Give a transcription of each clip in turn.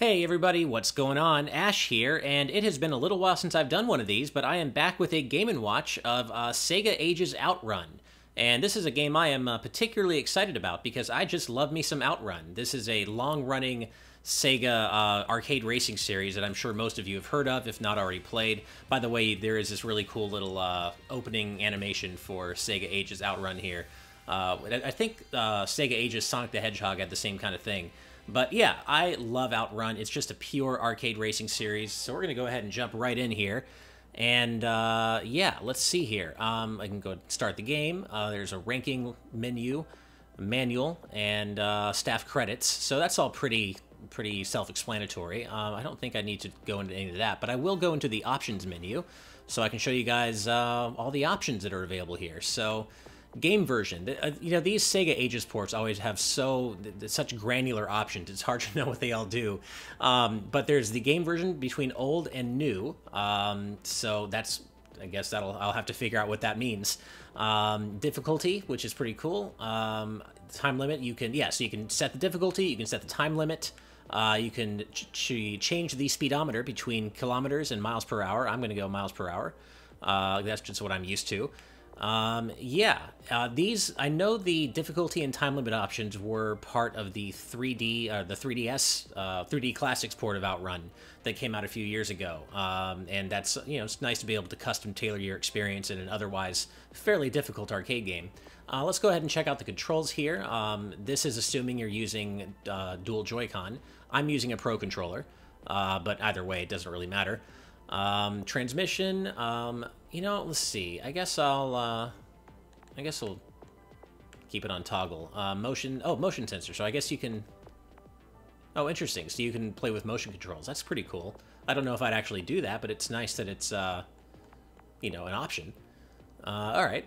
Hey everybody, what's going on? Ash here, and it has been a little while since I've done one of these, but I am back with a Game & Watch of SEGA Ages Outrun. And this is a game I am particularly excited about because I just love me some Outrun. This is a long-running SEGA arcade racing series that I'm sure most of you have heard of, if not already played. By the way, there is this really cool little opening animation for SEGA Ages Outrun here. I think SEGA Ages Sonic the Hedgehog had the same kind of thing. But yeah, I love Outrun. It's just a pure arcade racing series. So we're going to go ahead and jump right in here. And yeah, let's see here. I can go start the game. There's a ranking menu, manual, and staff credits. So that's all pretty self-explanatory. I don't think I need to go into any of that, but I will go into the options menu so I can show you guys all the options that are available here. So game version. You know, these SEGA Ages ports always have such granular options. It's hard to know what they all do. But there's the game version between old and new. So that's, I guess I'll have to figure out what that means. Difficulty, which is pretty cool. Time limit, so you can set the difficulty, you can set the time limit. You can change the speedometer between kilometers and miles per hour. I'm going to go miles per hour. That's just what I'm used to. These, I know the difficulty and time limit options were part of the 3DS, 3D Classics port of Outrun that came out a few years ago. And that's, you know, it's nice to be able to custom tailor your experience in an otherwise fairly difficult arcade game. Let's go ahead and check out the controls here. This is assuming you're using dual Joy-Con. I'm using a Pro controller, but either way, it doesn't really matter. Transmission, you know, let's see. I guess I'll keep it on toggle. Motion sensor. So I guess you can. Oh, interesting. So you can play with motion controls. That's pretty cool. I don't know if I'd actually do that, but it's nice that it's, you know, an option. All right,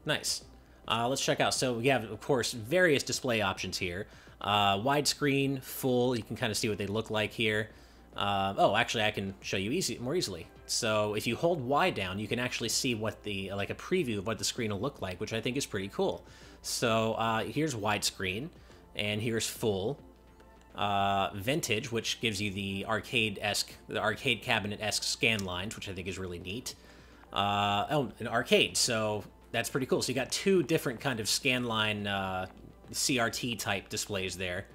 nice. Let's check out. So we have, of course, various display options here. Widescreen, full. You can kind of see what they look like here. Oh, actually, I can show you more easily. So if you hold Y down, you can actually see what like a preview of what the screen will look like, which I think is pretty cool. So here's widescreen, and here's full. Vintage, which gives you the arcade cabinet-esque scan lines, which I think is really neat. Oh, an arcade, so that's pretty cool. So you got two different kind of scan line CRT type displays there,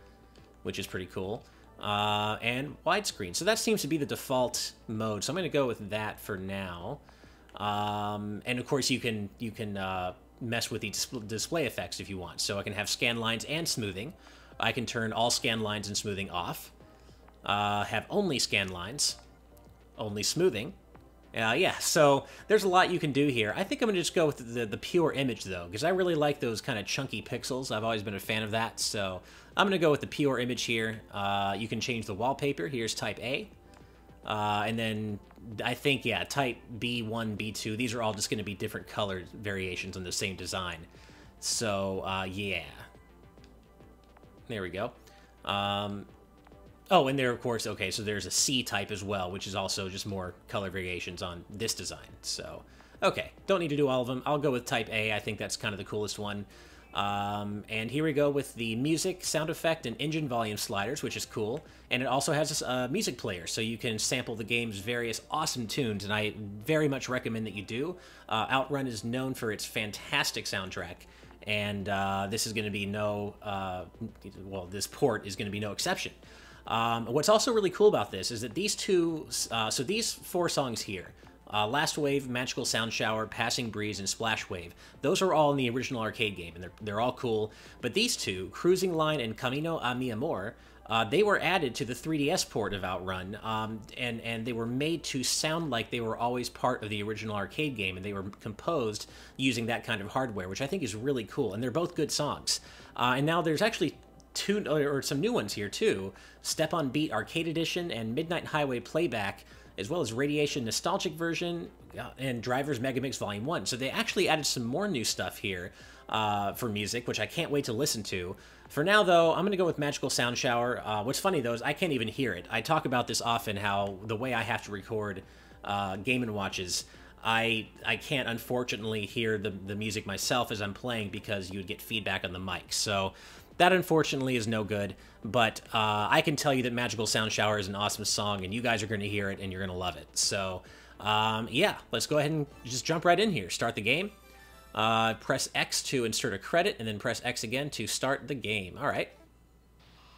which is pretty cool. And widescreen. So that seems to be the default mode. So I'm going to go with that for now. And of course you can mess with the display effects if you want. So I can have scan lines and smoothing. I can turn all scan lines and smoothing off. Have only scan lines, only smoothing. Yeah, so there's a lot you can do here. I think I'm going to just go with the pure image, though, because I really like those kind of chunky pixels. I've always been a fan of that, so I'm going to go with the pure image here. You can change the wallpaper. Here's type A. And then I think, yeah, type B1, B2. These are all just going to be different colored variations on the same design. So, yeah. There we go. Oh, and there, of course, okay, so there's a C type as well, which is also just more color variations on this design. So, okay, don't need to do all of them. I'll go with type A. I think that's kind of the coolest one. And here we go with the music, sound effect, and engine volume sliders, which is cool. And it also has a music player, so you can sample the game's various awesome tunes, and I very much recommend that you do. Outrun is known for its fantastic soundtrack, and this is going to be this port is going to be no exception. What's also really cool about this is that these these four songs here, Last Wave, Magical Sound Shower, Passing Breeze, and Splash Wave, those are all in the original arcade game, and they're all cool. But these two, Cruising Line and Camino a Mi Amor, they were added to the 3DS port of Outrun, and they were made to sound like they were always part of the original arcade game, and they were composed using that kind of hardware, which I think is really cool, and they're both good songs. And now there's actually some new ones here too. Step on Beat Arcade Edition and Midnight Highway Playback, as well as Radiation Nostalgic version and Drivers Megamix Volume 1. So they actually added some more new stuff here for music, which I can't wait to listen to. For now, though, I'm going to go with Magical Sound Shower. What's funny, though, is I can't even hear it. I talk about this often, how the way I have to record Game & Watches, I can't, unfortunately, hear the music myself as I'm playing because you would get feedback on the mic. So That, unfortunately, is no good, but I can tell you that Magical Sound Shower is an awesome song, and you guys are going to hear it, and you're going to love it. So, yeah, let's go ahead and just jump right in here. Start the game. Press X to insert a credit, and then press X again to start the game. All right.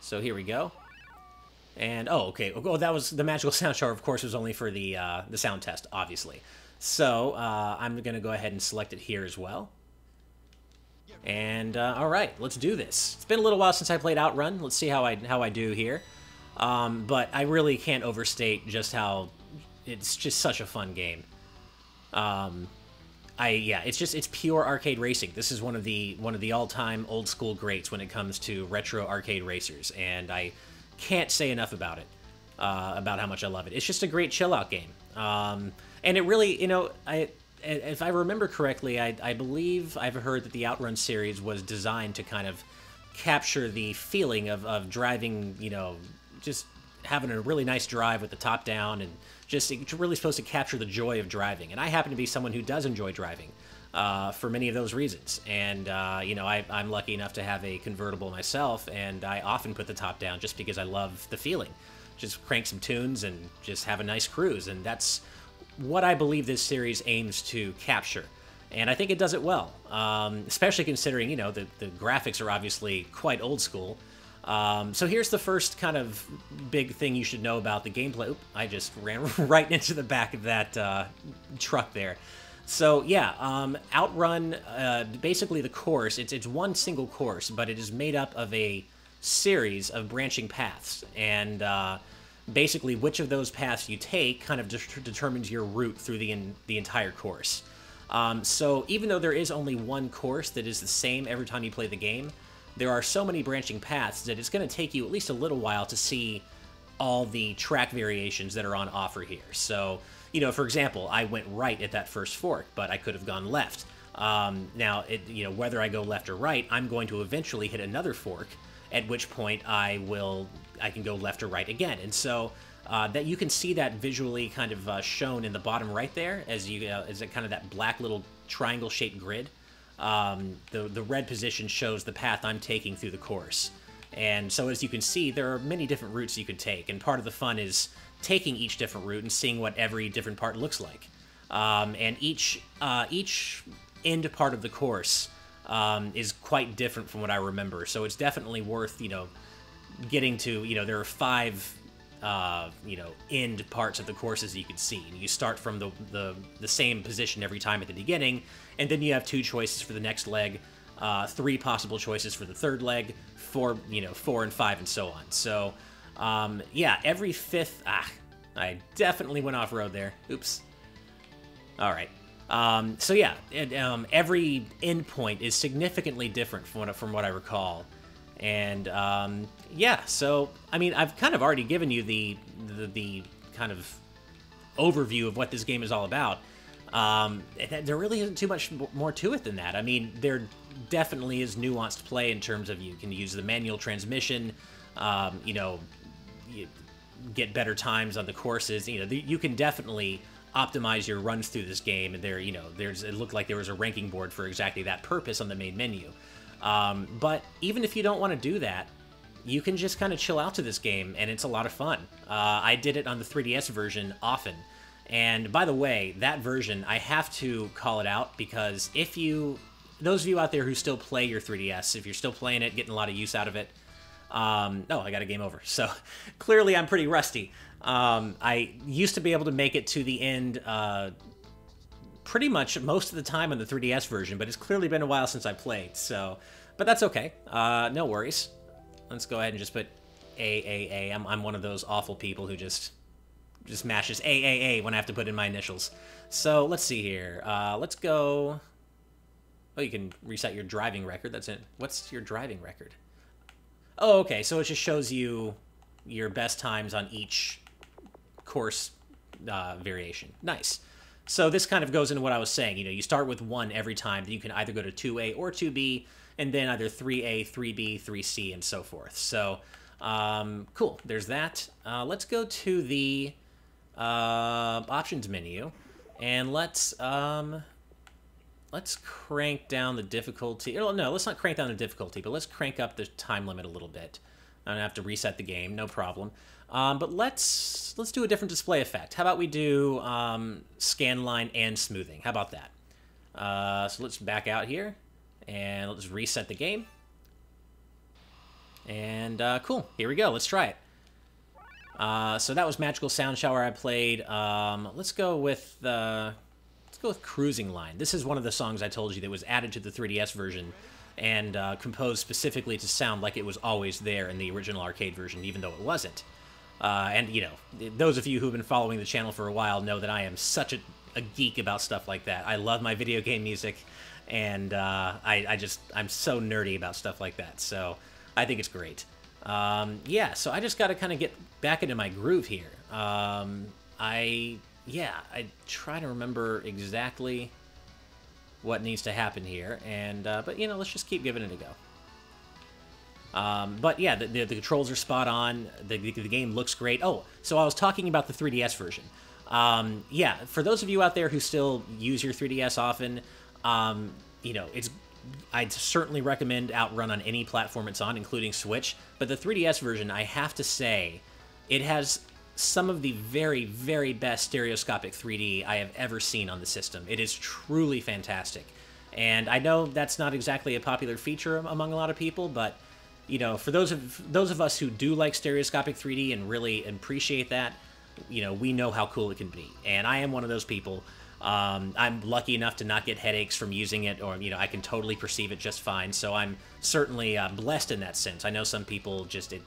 So here we go. And, oh, okay. Oh, that was the Magical Sound Shower, of course, was only for the sound test, obviously. So, I'm going to go ahead and select it here as well. And, all right, let's do this. It's been a little while since I played Outrun. Let's see how I do here. But I really can't overstate just how it's just such a fun game. Yeah, it's pure arcade racing. This is one of the all-time old school greats when it comes to retro arcade racers, and I can't say enough about it, about how much I love it. It's just a great chill-out game. And it really, you know, if I remember correctly, I believe I've heard that the Outrun series was designed to kind of capture the feeling of driving, you know, just having a really nice drive with the top down, and just it's really supposed to capture the joy of driving. And I happen to be someone who does enjoy driving for many of those reasons. And, you know, I'm lucky enough to have a convertible myself, and I often put the top down just because I love the feeling. Just crank some tunes and just have a nice cruise, and that's what I believe this series aims to capture. And I think it does it well, especially considering, you know, the graphics are obviously quite old school. So here's the first kind of big thing you should know about the gameplay. Oop, I just ran right into the back of that truck there. So yeah, Outrun, basically the course, it's one single course, but it is made up of a series of branching paths. And basically which of those paths you take kind of determines your route through the entire course. So even though there is only one course that is the same every time you play the game, there are so many branching paths that it's going to take you at least a little while to see all the track variations that are on offer here. So, you know, for example, I went right at that first fork, but I could have gone left. Now, you know, whether I go left or right, I'm going to eventually hit another fork, at which point I can go left or right again. And so that you can see that visually kind of shown in the bottom right there as kind of that black little triangle-shaped grid. The red position shows the path I'm taking through the course. And so as you can see, there are many different routes you could take, and part of the fun is taking each different route and seeing what every different part looks like. And each end part of the course is quite different from what I remember, so it's definitely worth, you know, getting to, you know, there are 5 you know, end parts of the courses you can see. And you start from the same position every time at the beginning, and then you have 2 choices for the next leg, 3 possible choices for the third leg, 4 and 5, and so on. So, yeah, every 5th... I definitely went off-road there. Oops. All right. So yeah, every endpoint is significantly different from what I recall. And yeah, so I mean, I've kind of already given you the kind of overview of what this game is all about. There really isn't too much more to it than that. I mean, there definitely is nuanced play in terms of you can use the manual transmission, you know, you get better times on the courses. You know, you can definitely optimize your runs through this game, and there, you know, it looked like there was a ranking board for exactly that purpose on the main menu. But even if you don't want to do that, you can just kind of chill out to this game, and it's a lot of fun. I did it on the 3DS version often, and by the way, that version, I have to call it out, because those of you out there who still play your 3DS, if you're still playing it, getting a lot of use out of it, oh, I got a game over, so clearly I'm pretty rusty. I used to be able to make it to the end pretty much most of the time on the 3DS version, but it's clearly been a while since I played, so... But that's okay. No worries. Let's go ahead and just put AAA. I'm one of those awful people who just mashes AAA when I have to put in my initials. So, let's see here. Let's go... Oh, you can reset your driving record. That's it. What's your driving record? Oh, okay. So it just shows you your best times on each course variation. Nice. So this kind of goes into what I was saying. You know, you start with 1 every time. Then you can either go to 2A or 2B, and then either 3A, 3B, 3C, and so forth. So, cool. There's that. Let's go to the options menu, and let's let's crank down the difficulty. Oh, no, let's not crank down the difficulty, but let's crank up the time limit a little bit. I'm gonna have to reset the game, no problem. But let's do a different display effect. How about we do scan line and smoothing? How about that? So let's back out here, and let's reset the game. And cool, here we go. Let's try it. So that was Magical Sound Shower I played. Let's go with Cruising Line. This is one of the songs I told you that was added to the 3DS version and composed specifically to sound like it was always there in the original arcade version, even though it wasn't. And, you know, those of you who've been following the channel for a while know that I am such a geek about stuff like that. I love my video game music, and I'm so nerdy about stuff like that, so I think it's great. Yeah, so I just got to kind of get back into my groove here. I try to remember exactly what needs to happen here, and but you know, let's just keep giving it a go. But yeah, the controls are spot on. The game looks great. Oh, so I was talking about the 3DS version. Yeah, for those of you out there who still use your 3DS often, you know, I'd certainly recommend Outrun on any platform it's on, including Switch. But the 3DS version, I have to say, it has some of the very, very best stereoscopic 3D I have ever seen on the system. It is truly fantastic. And I know that's not exactly a popular feature among a lot of people, but you know, for those of us who do like stereoscopic 3D and really appreciate that, you know, we know how cool it can be. And I am one of those people. I'm lucky enough to not get headaches from using it, or, you know, I can totally perceive it just fine. So I'm certainly blessed in that sense. I know some people just, it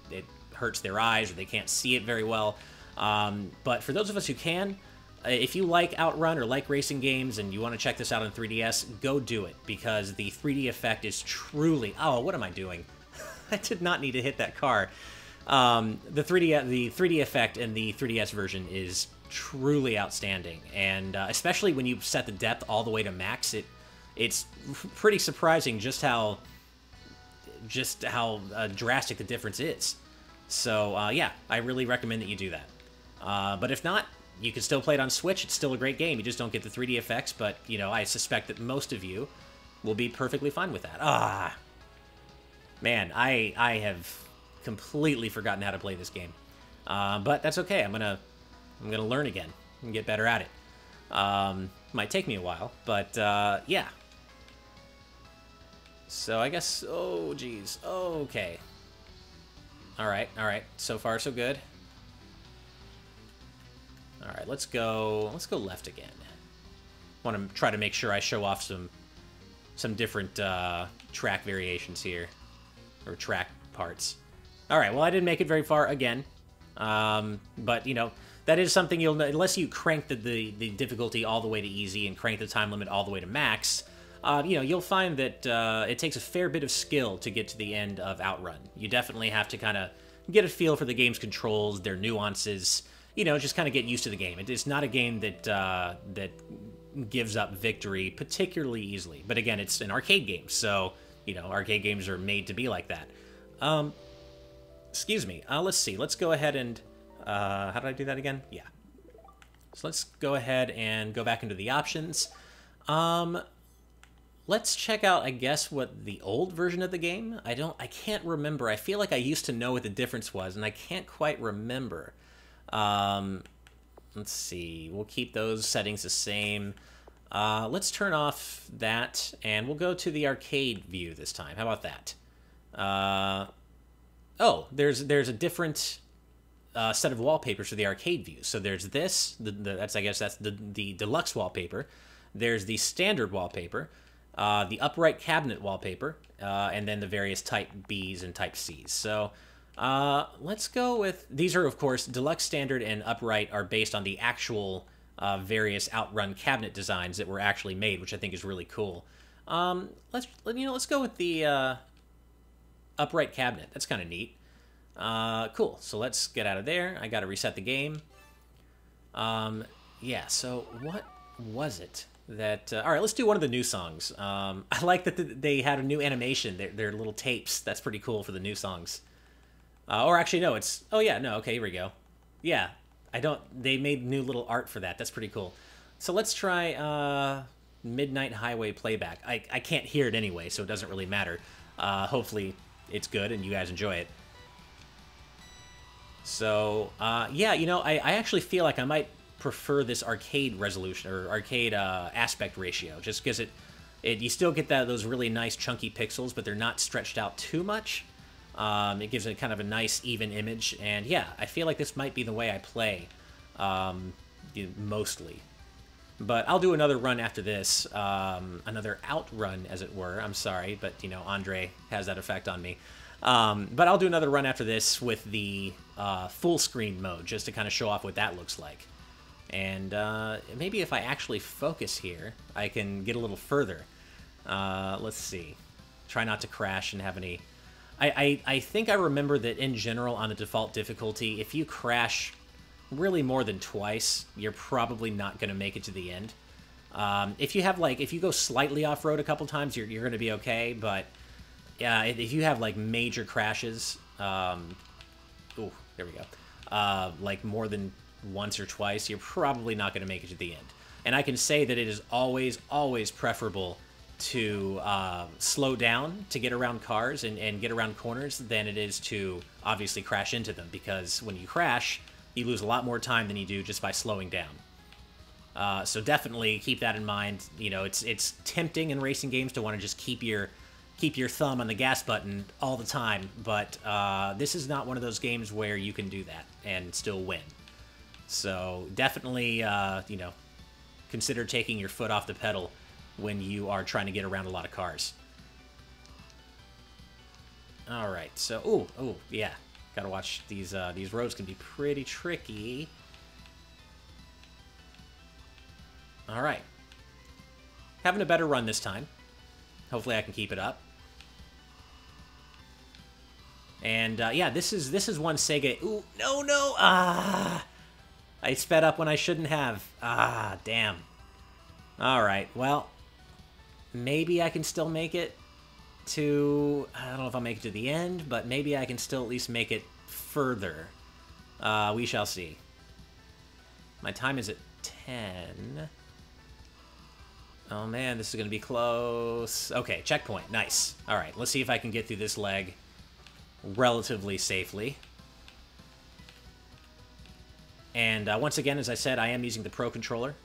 hurts their eyes or they can't see it very well. But for those of us who can, if you like Outrun or like racing games and you want to check this out on 3DS, go do it, because the 3D effect is truly... Oh, what am I doing? I did not need to hit that car. The 3D effect in the 3DS version is truly outstanding, and especially when you set the depth all the way to max, it's pretty surprising just how drastic the difference is. So yeah, I really recommend that you do that. But if not, you can still play it on Switch. It's still a great game. You just don't get the 3D effects, but you know, I suspect that most of you will be perfectly fine with that. Man, I have completely forgotten how to play this game. But that's okay. I'm gonna learn again and get better at it. Might take me a while, but yeah. So I guess, oh geez, okay. All right. So far, so good. All right, let's go left again. Want to try to make sure I show off some different track variations here, or track parts. All right, well, I didn't make it very far again, but you know, that is something you'll know, unless you crank the difficulty all the way to easy and crank the time limit all the way to max. You know, you'll find that it takes a fair bit of skill to get to the end of Outrun. You definitely have to kind of get a feel for the game's controls, their nuances. You know, just kind of get used to the game. It is not a game that gives up victory particularly easily. But again, it's an arcade game, so you know, arcade games are made to be like that. Excuse me. Let's see. Let's go ahead and how did I do that again? Yeah. So let's go ahead and go back into the options. Let's check out, I guess, what the old version of the game. I can't remember. I feel like I used to know what the difference was, and I can't quite remember. Let's see. We'll keep those settings the same. Let's turn off that, and we'll go to the arcade view this time. How about that? Oh, there's a different set of wallpapers for the arcade view. So there's this. I guess that's the deluxe wallpaper. There's the standard wallpaper, the upright cabinet wallpaper, and then the various Type Bs and Type Cs. So let's go with... These are, of course, deluxe, standard, and upright are based on the actual various Outrun cabinet designs that were actually made, which I think is really cool. Let's go with the upright cabinet. That's kind of neat. Cool. So let's get out of there. I got to reset the game. Yeah. So what was it that? All right. Let's do one of the new songs. I like that they had a new animation. They're little tapes. That's pretty cool for the new songs. Or actually, no. It's... Oh yeah. No. Okay. Here we go. Yeah. They made new little art for that. That's pretty cool. So let's try, Midnight Highway playback. I can't hear it anyway, so it doesn't really matter. Hopefully it's good and you guys enjoy it. So, yeah, you know, I actually feel like I might prefer this arcade resolution, or arcade aspect ratio, just because you still get those really nice chunky pixels, but they're not stretched out too much. It gives it kind of a nice, even image, and yeah, I feel like this might be the way I play, mostly. But I'll do another run after this, another outrun, as it were. I'm sorry, but, you know, Andre has that effect on me. But I'll do another run after this with the full screen mode, just to kind of show off what that looks like. And maybe if I actually focus here, I can get a little further. Let's see. Try not to crash and have any... I think I remember that in general on the default difficulty, if you crash really more than twice, you're probably not going to make it to the end. If you have, like, if you go slightly off-road a couple times, you're going to be okay, but yeah, if you have, like, major crashes, ooh, there we go, like more than once or twice, you're probably not going to make it to the end. And I can say that it is always, always preferable to slow down to get around cars and get around corners than it is to obviously crash into them, because when you crash, you lose a lot more time than you do just by slowing down. So definitely keep that in mind. You know, it's tempting in racing games to want to just keep your thumb on the gas button all the time, but this is not one of those games where you can do that and still win. So definitely, you know, consider taking your foot off the pedal when you are trying to get around a lot of cars. All right, so ooh, yeah, gotta watch these roads can be pretty tricky. All right, having a better run this time. Hopefully, I can keep it up. And yeah, this is one Sega. Ooh, no! I sped up when I shouldn't have. Damn. All right, well, maybe I can still make it to... I don't know if I'll make it to the end, but maybe I can still at least make it further. We shall see. My time is at 10. Oh man, this is going to be close. Okay, checkpoint. Nice. All right, let's see if I can get through this leg relatively safely. And once again, as I said, I am using the Pro Controller.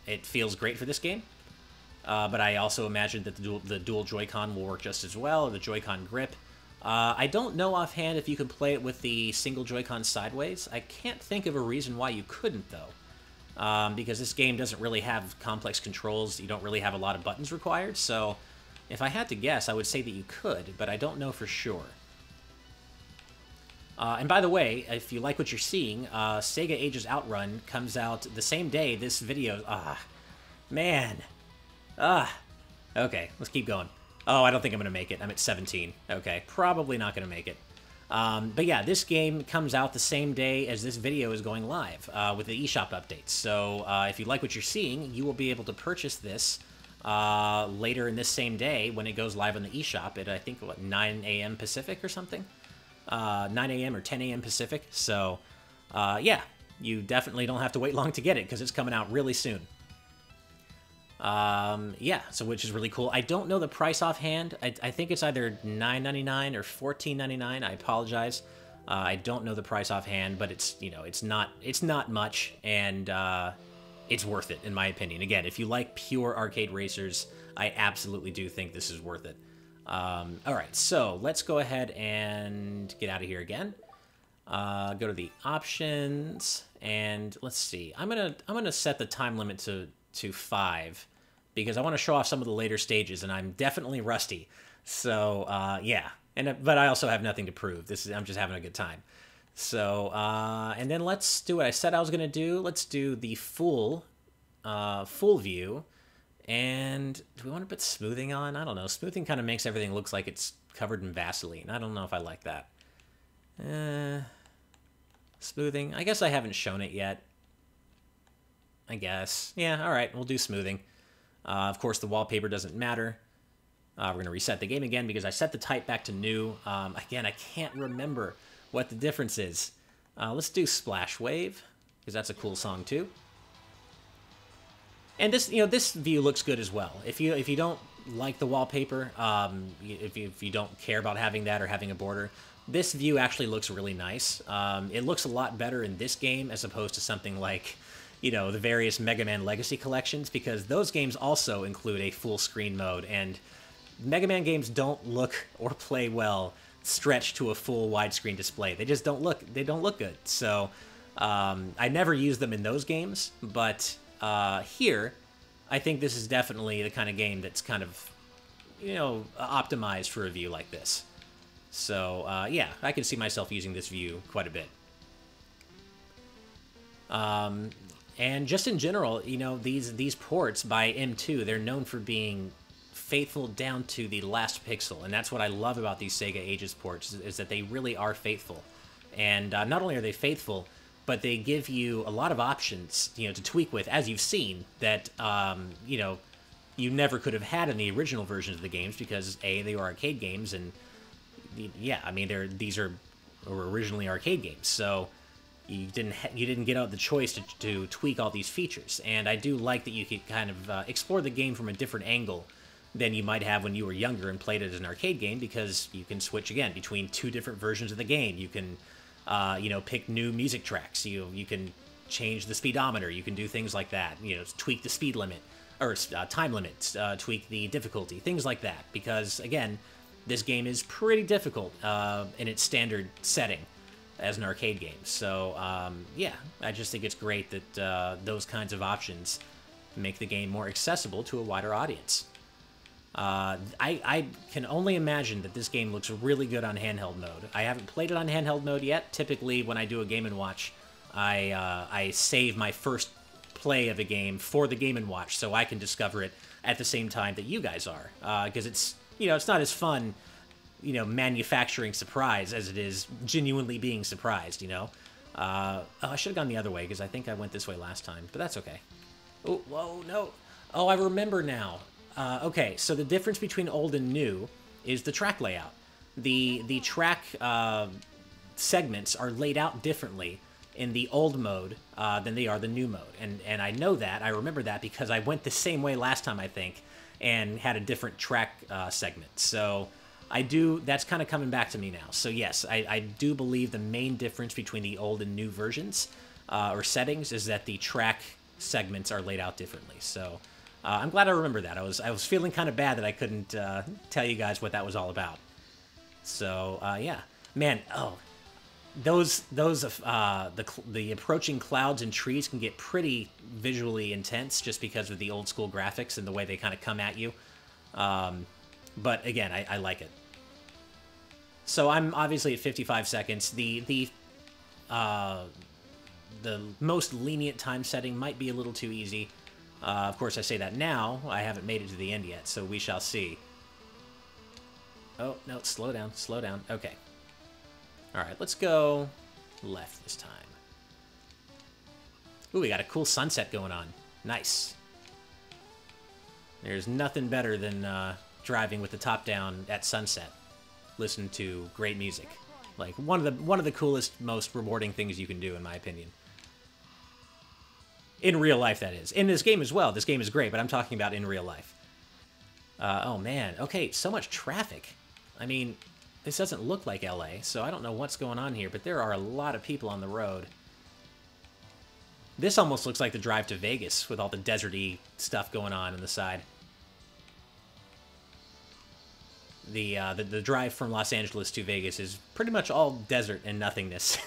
It feels great for this game. But I also imagine that the dual Joy-Con will work just as well, or the Joy-Con grip. I don't know offhand if you can play it with the single Joy-Con sideways. I can't think of a reason why you couldn't, though. Because this game doesn't really have complex controls. You don't really have a lot of buttons required. So if I had to guess, I would say that you could, but I don't know for sure. And by the way, if you like what you're seeing, Sega Ages Outrun comes out the same day this video... man. Okay, let's keep going. Oh, I don't think I'm going to make it. I'm at 17. Okay, probably not going to make it. But yeah, this game comes out the same day as this video is going live with the eShop updates. So if you like what you're seeing, you will be able to purchase this later in this same day when it goes live on the eShop at, I think, what, 9 a.m. Pacific or something? 9 a.m. or 10 a.m. Pacific. So yeah, you definitely don't have to wait long to get it because it's coming out really soon. Yeah, so which is really cool. I don't know the price offhand. I think it's either $9.99 or $14.99. I apologize. I don't know the price offhand, but it's, you know, it's not much, and it's worth it in my opinion. Again, if you like pure arcade racers, I absolutely do think this is worth it. All right, so let's go ahead and get out of here again. Go to the options, and let's see. I'm gonna set the time limit to 5 because I want to show off some of the later stages, and I'm definitely rusty. So yeah, but I also have nothing to prove. I'm just having a good time. So and then let's do what I said I was gonna do. Let's do the full view. And do we want to put smoothing on? I don't know. Smoothing kind of makes everything look like it's covered in Vaseline. I don't know if I like that. Smoothing. I guess I haven't shown it yet. I guess. Yeah, all right. We'll do smoothing. Of course, the wallpaper doesn't matter. We're going to reset the game again because I set the type back to new. Again, I can't remember what the difference is. Let's do Splash Wave because that's a cool song too. And this, you know, this view looks good as well. If you don't like the wallpaper, if you don't care about having that or having a border, this view actually looks really nice. It looks a lot better in this game as opposed to something like, you know, the various Mega Man Legacy collections, because those games also include a full screen mode, and Mega Man games don't look or play well stretched to a full widescreen display. They just don't look good. So I never use them in those games, but here I think this is definitely the kind of game that's kind of, you know, optimized for a view like this. So yeah, I can see myself using this view quite a bit. And just in general, you know, these ports by M2, they're known for being faithful down to the last pixel, and that's what I love about these Sega Ages ports, is that they really are faithful. And not only are they faithful, but they give you a lot of options, you know, to tweak with, as you've seen, that, you know, you never could have had in the original versions of the games, because A, they were arcade games, and yeah, I mean, these were originally arcade games, so you didn't get out the choice to tweak all these features. And I do like that you could kind of explore the game from a different angle than you might have when you were younger and played it as an arcade game, because you can switch again between two different versions of the game. You can, you know, pick new music tracks. You can change the speedometer. You can do things like that. You know, tweak the speed limit or time limits, tweak the difficulty, things like that. Because again, this game is pretty difficult in its standard setting as an arcade game. So yeah, I just think it's great that those kinds of options make the game more accessible to a wider audience. I can only imagine that this game looks really good on handheld mode. I haven't played it on handheld mode yet. Typically, when I do a Game & Watch, I save my first play of a game for the Game & Watch so I can discover it at the same time that you guys are. Because it's, you know, it's not as fun, you know, manufacturing surprise as it is genuinely being surprised, you know? Oh, I should have gone the other way, because I think I went this way last time, but that's okay. Oh, whoa, no. Oh, I remember now. Okay, so the difference between old and new is the track layout. The track segments are laid out differently in the old mode than they are the new mode. And I know that, I remember that, because I went the same way last time, I think, and had a different track segment. So that's kind of coming back to me now. So yes, I do believe the main difference between the old and new versions or settings is that the track segments are laid out differently. So I'm glad I remember that. I was feeling kind of bad that I couldn't tell you guys what that was all about. So yeah, man. Oh, the approaching clouds and trees can get pretty visually intense just because of the old school graphics and the way they kind of come at you. But again, I like it. So I'm obviously at 55 seconds. The most lenient time setting might be a little too easy. Of course, I say that now. I haven't made it to the end yet, so we shall see. Oh, no, slow down, slow down. Okay. All right, let's go left this time. Ooh, we got a cool sunset going on. Nice. There's nothing better than driving with the top down at sunset. Listen to great music. Like one of the coolest, most rewarding things you can do, in my opinion. In real life, that is. In this game as well. This game is great, but I'm talking about in real life. Oh, man. Okay, so much traffic. I mean, this doesn't look like LA, so I don't know what's going on here, but there are a lot of people on the road. This almost looks like the drive to Vegas with all the deserty stuff going on the side. The drive from Los Angeles to Vegas is pretty much all desert and nothingness.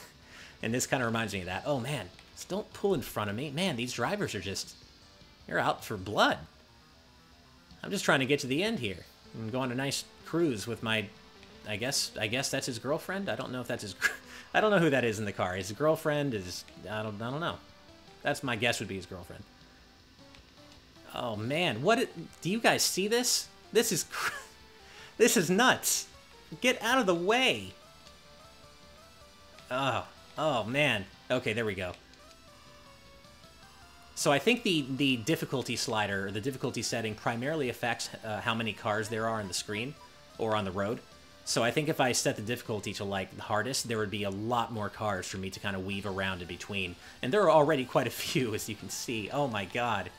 And this kind of reminds me of that. Oh, man. Just don't pull in front of me. Man, these drivers are just... You're out for blood. I'm just trying to get to the end here. And go on a nice cruise with my... I guess that's his girlfriend? I don't know if that's his... I don't know who that is in the car. His girlfriend is... I don't know. That's my guess would be his girlfriend. Oh, man. Do you guys see this? This is... This is nuts. Get out of the way. Oh, man. Okay, there we go. So I think the difficulty slider, or the difficulty setting, primarily affects how many cars there are on the screen or on the road. So I think if I set the difficulty to, like, the hardest, there would be a lot more cars for me to kind of weave around in between. And there are already quite a few, as you can see. Oh, my God.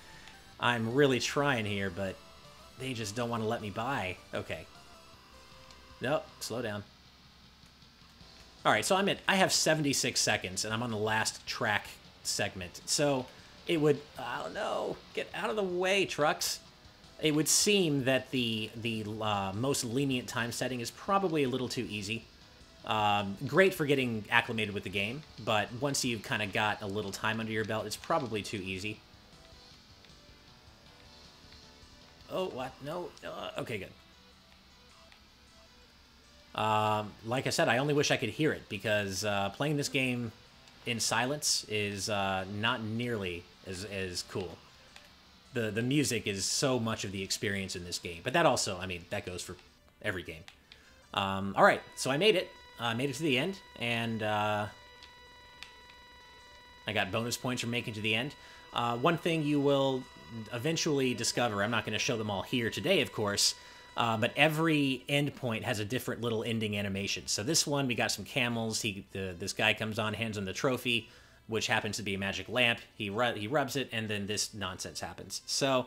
I'm really trying here, but they just don't want to let me by. Okay. Nope, slow down. Alright, so I have 76 seconds, and I'm on the last track segment. So, it would... I don't know. Get out of the way, trucks. It would seem that the most lenient time setting is probably a little too easy. Great for getting acclimated with the game, but once you've kind of got a little time under your belt, it's probably too easy. Oh, what? No. Okay, good. Like I said, I only wish I could hear it, because playing this game in silence is not nearly as cool. The music is so much of the experience in this game. But that also, I mean, that goes for every game. Alright, so I made it. I made it to the end, and I got bonus points for making it to the end. One thing you will eventually discover, I'm not going to show them all here today, of course, but every endpoint has a different little ending animation. So this one, we got some camels. This guy comes on, hands him the trophy, which happens to be a magic lamp. He rubs it, and then this nonsense happens. So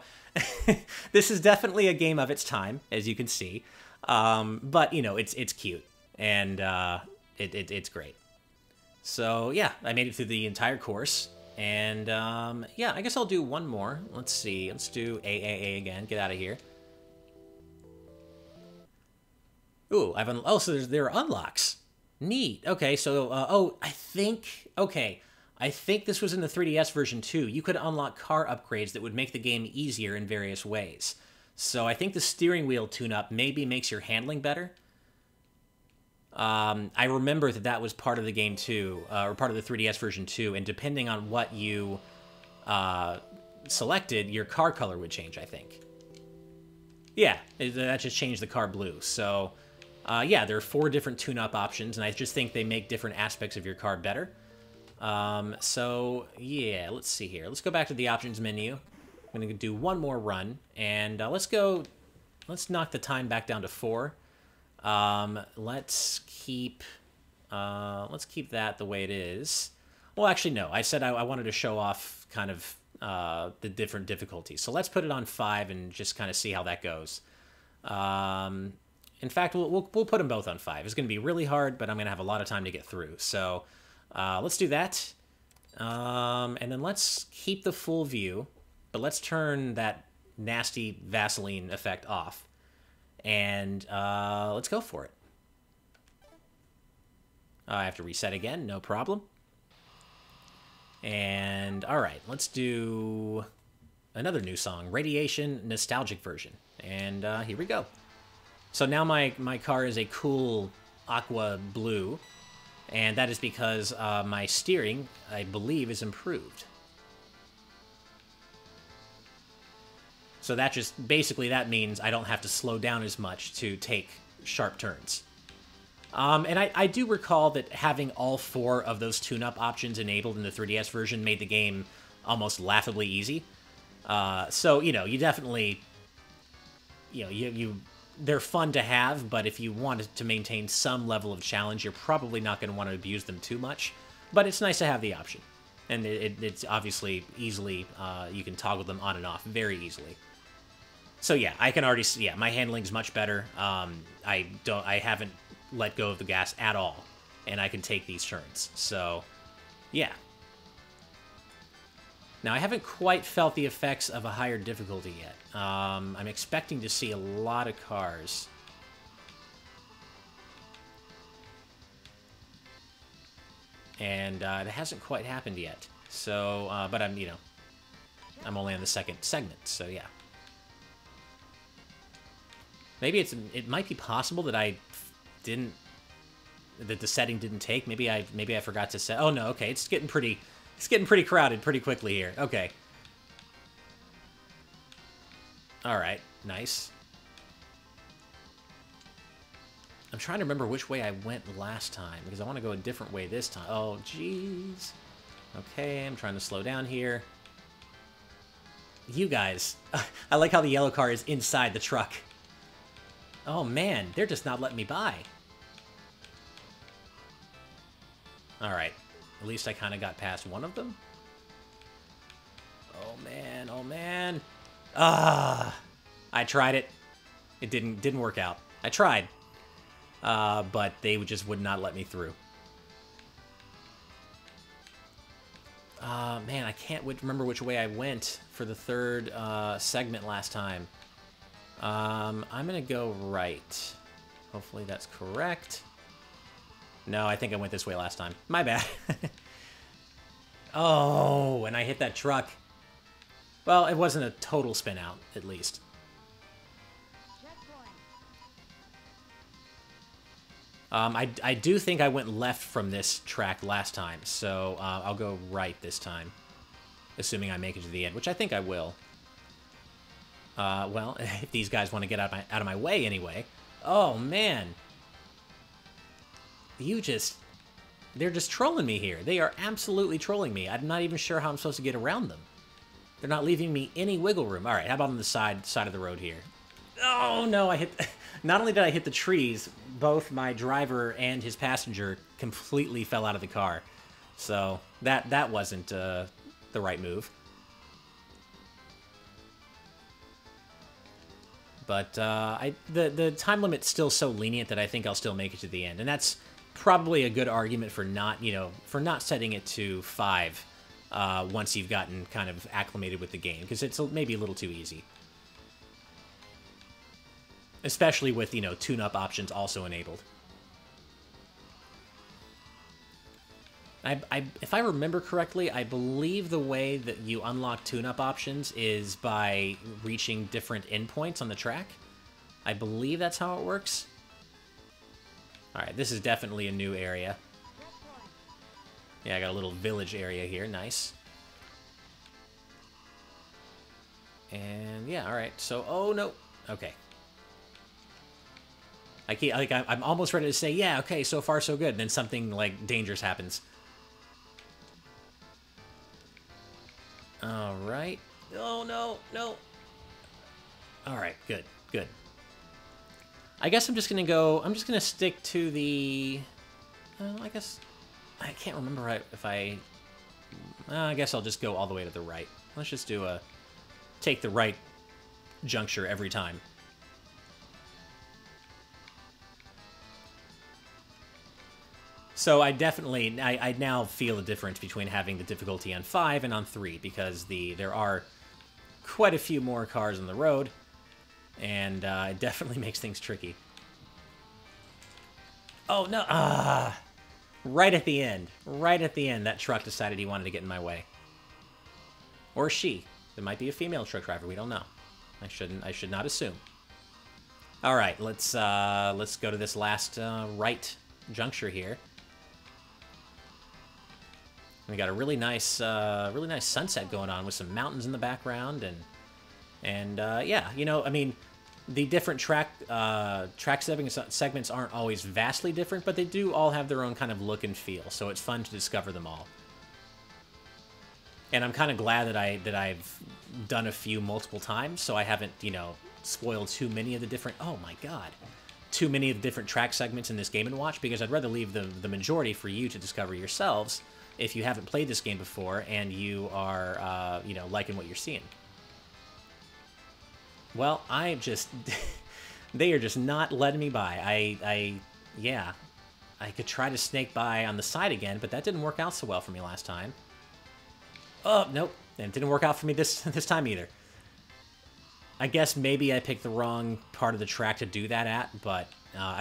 this is definitely a game of its time, as you can see. But, you know, it's cute, and it's great. So, yeah, I made it through the entire course, and, yeah, I guess I'll do one more. Let's see. Let's do AAA again. Get out of here. Ooh, so there are unlocks. Neat. Okay, so, I think this was in the 3DS version too. You could unlock car upgrades that would make the game easier in various ways. So I think the steering wheel tune-up maybe makes your handling better. I remember that was part of the game too, or part of the 3DS version too, and depending on what you selected, your car color would change, I think. Yeah, that just changed the car blue. So, yeah, there are 4 different tune-up options, and I just think they make different aspects of your car better. So, yeah, let's see here. Let's go back to the options menu. I'm going to do one more run, and let's knock the time back down to 4. Let's keep that the way it is. Well, actually, no. I said I wanted to show off kind of the different difficulties. So let's put it on 5 and just kind of see how that goes. In fact, we'll put them both on 5. It's going to be really hard, but I'm going to have a lot of time to get through. So let's do that. And then let's keep the full view, but let's turn that nasty Vaseline effect off. And let's go for it. I have to reset again, no problem. And, alright, let's do another new song, Radiation Nostalgic version. And here we go. So now my car is a cool aqua blue, and that is because my steering, I believe, is improved. So that just, basically that means I don't have to slow down as much to take sharp turns. And I do recall that having all 4 of those tune-up options enabled in the 3DS version made the game almost laughably easy. So, you know, you definitely, you know, they're fun to have, but if you want to maintain some level of challenge, you're probably not going to want to abuse them too much. But it's nice to have the option. And it's obviously easily, you can toggle them on and off very easily. So yeah, I can already see, yeah, my handling's much better. I haven't let go of the gas at all, and I can take these turns. So, yeah. Now, I haven't quite felt the effects of a higher difficulty yet. I'm expecting to see a lot of cars. And it hasn't quite happened yet. So, but I'm, you know, I'm only on the second segment, so yeah. Maybe it might be possible that that the setting didn't take. Maybe I forgot to set. Oh no, okay, it's getting pretty crowded pretty quickly here. Okay. All right, nice. I'm trying to remember which way I went last time because I want to go a different way this time. Oh, jeez. Okay, I'm trying to slow down here. You guys, I like how the yellow car is inside the truck. Oh man, they're just not letting me by. Alright, at least I kind of got past one of them. Oh man, oh man. I tried it. It didn't work out. I tried. But they just would not let me through. Man, I can't remember which way I went for the third segment last time. I'm gonna go right. Hopefully that's correct. No, I think I went this way last time. My bad. Oh, and I hit that truck. Well, it wasn't a total spin out, at least. I do think I went left from this track last time, so I'll go right this time, assuming I make it to the end, which I think I will. Well, if these guys want to get out of my way anyway. Oh, man. They're just trolling me here. They are absolutely trolling me. I'm not even sure how I'm supposed to get around them. They're not leaving me any wiggle room. All right, how about on the side of the road here? Oh, no, I hit... Not only did I hit the trees, both my driver and his passenger completely fell out of the car. So that wasn't the right move. But the time limit's still so lenient that I think I'll still make it to the end. And that's probably a good argument for not setting it to 5 once you've gotten kind of acclimated with the game, because it's maybe a little too easy. Especially with, tune-up options also enabled. If I remember correctly, I believe the way that you unlock tune-up options is by reaching different endpoints on the track. I believe that's how it works. Alright, this is definitely a new area. Yeah, I got a little village area here. Nice. And, yeah, alright. So, oh, no. Okay. I'm almost ready to say, yeah, okay, so far so good. And then something, dangerous happens. Alright. Oh, no, no. Alright, good, good. I guess I'm just gonna stick to the... I guess... I can't remember if I... I guess I'll just go all the way to the right. Let's just do take the right juncture every time. So I definitely, I now feel a difference between having the difficulty on 5 and on 3, because there are quite a few more cars on the road, and it definitely makes things tricky. Oh, no, right at the end, that truck decided he wanted to get in my way. Or she. It might be a female truck driver, we don't know. I should not assume. All right, let's go to this last right juncture here. We got a really nice sunset going on with some mountains in the background, and yeah, I mean, the different track segments aren't always vastly different, but they do all have their own kind of look and feel. So it's fun to discover them all. And I'm kind of glad that I've done a few multiple times, so I haven't spoiled too many of the different. Oh my God. Too many of the different track segments in this Game & Watch, because I'd rather leave the majority for you to discover yourselves if you haven't played this game before and you are, liking what you're seeing. Well, they are just not letting me by. Yeah, I could try to snake by on the side again, but that didn't work out so well for me last time. Oh, nope, and it didn't work out for me this time either. I guess maybe I picked the wrong part of the track to do that at, but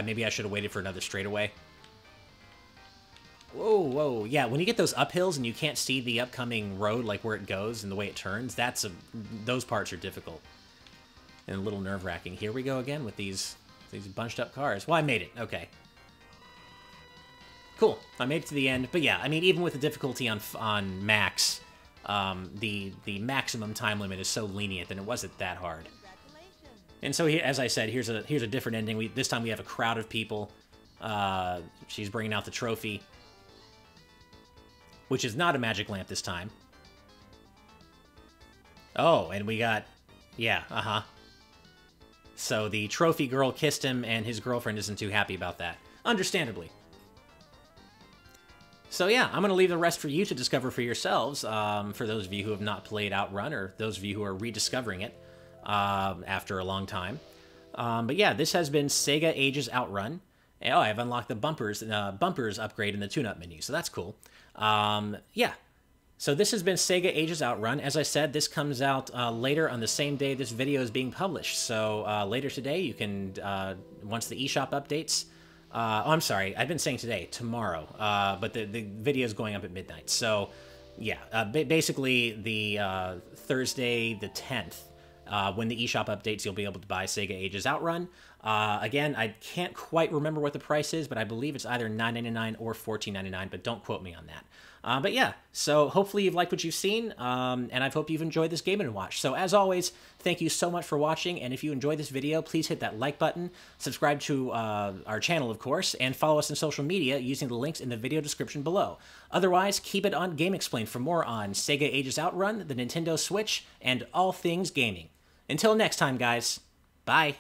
maybe I should have waited for another straightaway. Whoa, whoa, yeah, when you get those uphills and you can't see the upcoming road, like where it goes and the way it turns, those parts are difficult. And a little nerve-wracking. Here we go again with these bunched up cars. Well, I made it, okay. Cool, I made it to the end, but yeah, I mean, even with the difficulty on max, the maximum time limit is so lenient that it wasn't that hard. And so, as I said, here's a different ending. This time we have a crowd of people. She's bringing out the trophy, which is not a magic lamp this time. Oh, and we got... Yeah, uh-huh. So the trophy girl kissed him, and his girlfriend isn't too happy about that. Understandably. So yeah, I'm going to leave the rest for you to discover for yourselves, for those of you who have not played Outrun, or those of you who are rediscovering it. after a long time. But yeah, this has been Sega Ages Outrun. Oh, I've unlocked the bumpers upgrade in the tune-up menu, so that's cool. Yeah. So this has been Sega Ages Outrun. As I said, this comes out later on the same day this video is being published. So later today, you can, once the eShop updates... oh, I'm sorry, I've been saying today, tomorrow. But the video is going up at midnight. So, yeah, basically the Thursday the 10th, when the eShop updates, you'll be able to buy Sega Ages Outrun. Again, I can't quite remember what the price is, but I believe it's either $9.99 or $14.99, but don't quote me on that. But yeah, so hopefully you've liked what you've seen, and I hope you've enjoyed this Game & Watch. So as always, thank you so much for watching, and if you enjoyed this video, please hit that like button, subscribe to our channel, of course, and follow us on social media using the links in the video description below. Otherwise, keep it on GameXplain for more on Sega Ages Outrun, the Nintendo Switch, and all things gaming. Until next time, guys, bye!